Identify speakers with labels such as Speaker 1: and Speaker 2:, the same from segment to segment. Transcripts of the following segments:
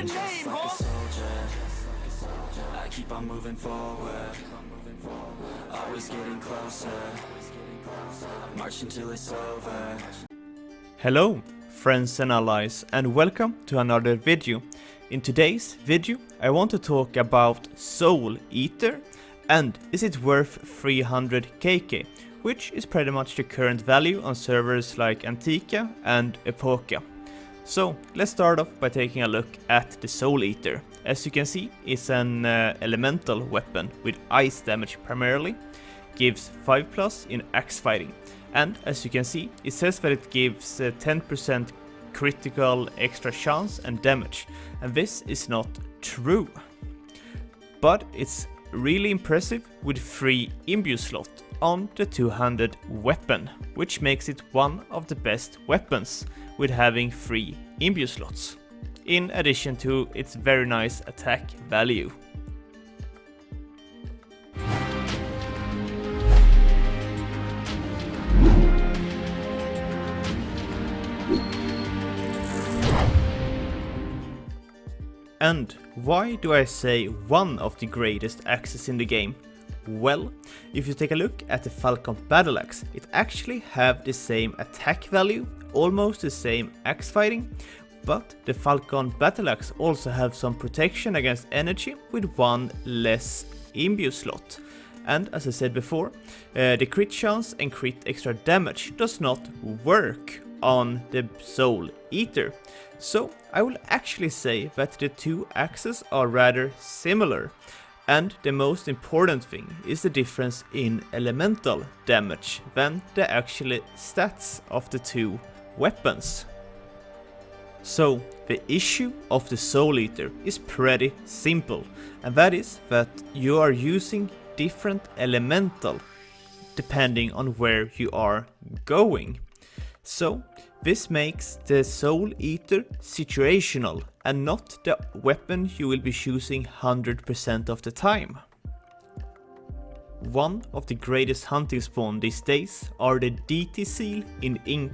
Speaker 1: name,
Speaker 2: Just like a soldier, I keep on moving forward, always getting closer, I march until it's over.
Speaker 1: Hello, friends and allies, and welcome to another video. In today's video, I want to talk about Souleater and is it worth 300 KK, which is pretty much the current value on servers like Antica and Epoca. So let's start off by taking a look at the Souleater. As you can see, it's an elemental weapon with ice damage primarily, gives 5+ in axe fighting, and as you can see, it says that it gives 10% critical extra chance and damage, and this is not true. But it's really impressive with 3 imbue slot on the 200 weapon, which makes it one of the best weapons with having 3 imbue slots, in addition to its very nice attack value. And why do I say one of the greatest axes in the game? Well, if you take a look at the Falcon Battle Axe, it actually have the same attack value, almost the same axe fighting, but the Falcon Battle Axe also have some protection against energy with 1 less imbue slot. And as I said before, the crit chance and crit extra damage does not work on the Souleater. So I will actually say that the 2 axes are rather similar. And the most important thing is the difference in elemental damage than the actual stats of the 2 weapons. So the issue of the Souleater is pretty simple, and that is that you are using different elemental depending on where you are going. So this makes the Souleater situational and not the weapon you will be choosing 100% of the time. One of the greatest hunting spawn these days are the DT seal in ink.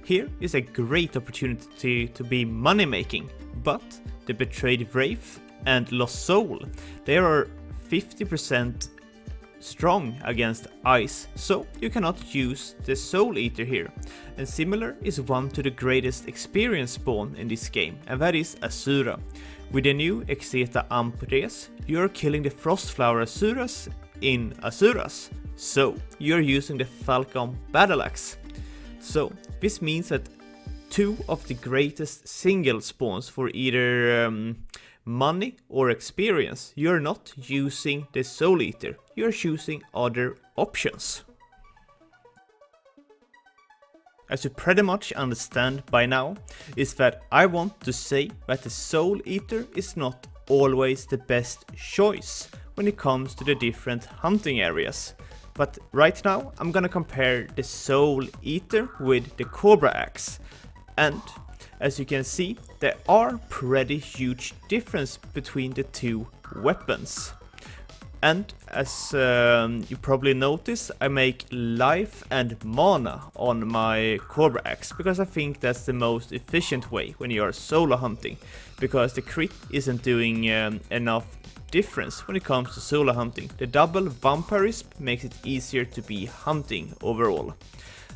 Speaker 1: Here is a great opportunity to be money making, but the Betrayed Wraith and Lost Soul, they are 50% strong against ice, so you cannot use the Souleater here. And similar is one to the greatest experience spawn in this game, and that is Asura. With the new Exeta Amp Res, you are killing the Frostflower Asuras in Asuras, so you are using the Falcon Battle Axe. So this means that 2 of the greatest single spawns for either money or experience, you're not using the Souleater, you're choosing other options. As you pretty much understand by now, is that I want to say that the Souleater is not always the best choice when it comes to the different hunting areas. But right now I'm gonna compare the Souleater with the Cobra Axe, and as you can see, there are pretty huge difference between the 2 weapons. And as you probably notice, I make life and mana on my Cobra Axe, because I think that's the most efficient way when you are solo hunting, because the crit isn't doing enough difference when it comes to solo hunting. The double vampirism makes it easier to be hunting overall.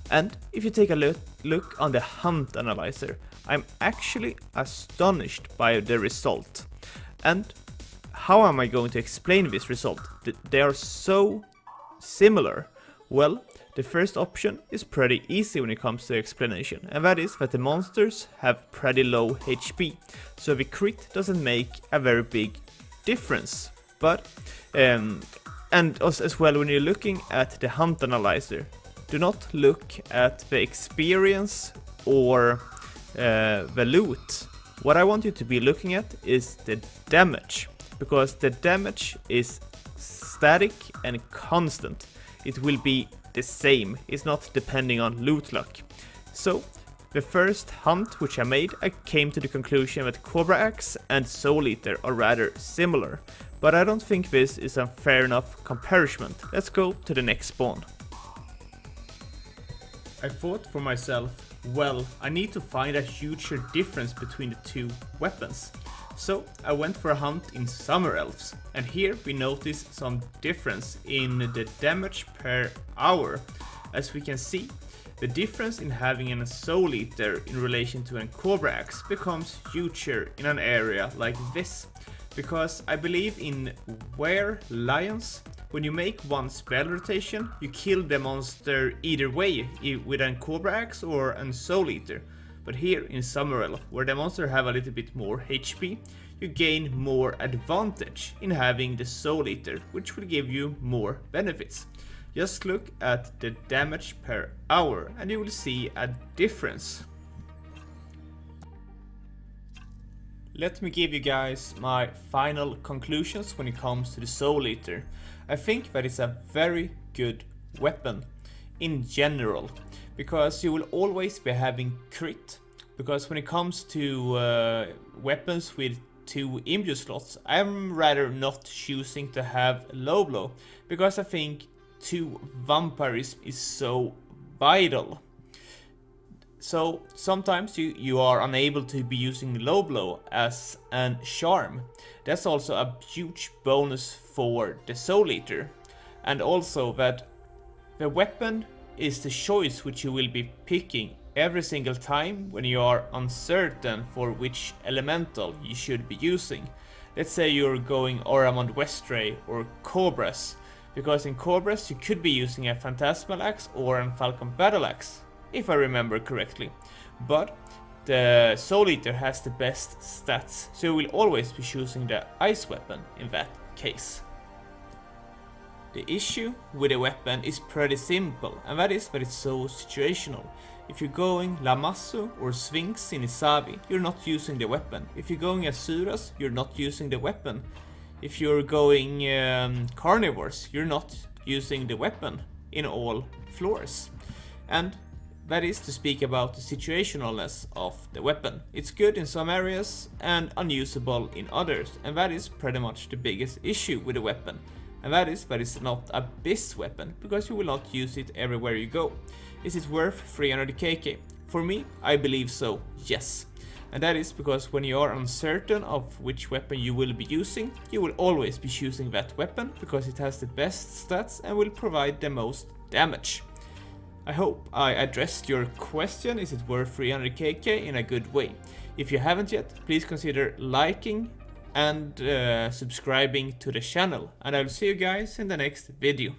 Speaker 1: And if you take a look on the hunt analyzer, I'm actually astonished by the result. And how am I going to explain this result? They are so similar. Well, the first option is pretty easy when it comes to explanation, and that is that the monsters have pretty low HP, so the crit doesn't make a very big difference. But and as well, when you're looking at the hunt analyzer, do not look at the experience or the loot. What I want you to be looking at is the damage, because the damage is static and constant. It will be the same, it's not depending on loot luck. So the first hunt which I made, I came to the conclusion that Cobra Axe and Souleater are rather similar, but I don't think this is a fair enough comparison. Let's go to the next spawn. I thought for myself, well, I need to find a huge difference between the 2 weapons. So I went for a hunt in Summer Elves, and here we notice some difference in the damage per hour. As we can see, the difference in having a Souleater in relation to a Cobra Axe becomes huger in an area like this. Because I believe in Were Lions, when you make one spell rotation, you kill the monster either way, with a Cobra Axe or a Souleater. But here in Summer Elf, where the monster have a little bit more HP, you gain more advantage in having the Souleater, which will give you more benefits. Just look at the damage per hour and you will see a difference. Let me give you guys my final conclusions when it comes to the Souleater. I think that it's a very good weapon in general, because you will always be having crit. Because when it comes to weapons with 2 imbue slots, I'm rather not choosing to have low blow, because I think 2 vampirism is so vital. So sometimes you are unable to be using low blow as an charm. That's also a huge bonus for the Souleater. And also that the weapon is the choice which you will be picking every single time when you are uncertain for which elemental you should be using. Let's say you're going Oramond Westray or Cobras, because in Cobras you could be using a Phantasmal Axe or a Falcon Battle Axe, if I remember correctly. But the Souleater has the best stats, so you will always be choosing the ice weapon in that case. The issue with the weapon is pretty simple, and that is that it's so situational. If you're going Lamassu or Sphinx in Isabi, you're not using the weapon. If you're going Asuras, you're not using the weapon. If you're going Carnivores, you're not using the weapon in all floors. And that is to speak about the situationalness of the weapon. It's good in some areas and unusable in others, and that is pretty much the biggest issue with the weapon. And that is that it's not a BIS weapon, because you will not use it everywhere you go. Is it worth 300 KK? For me, I believe so, yes. And that is because when you are uncertain of which weapon you will be using, you will always be choosing that weapon, because it has the best stats and will provide the most damage. I hope I addressed your question, is it worth 300 KK, in a good way. If you haven't yet, please consider liking and subscribing to the channel, and I'll see you guys in the next video.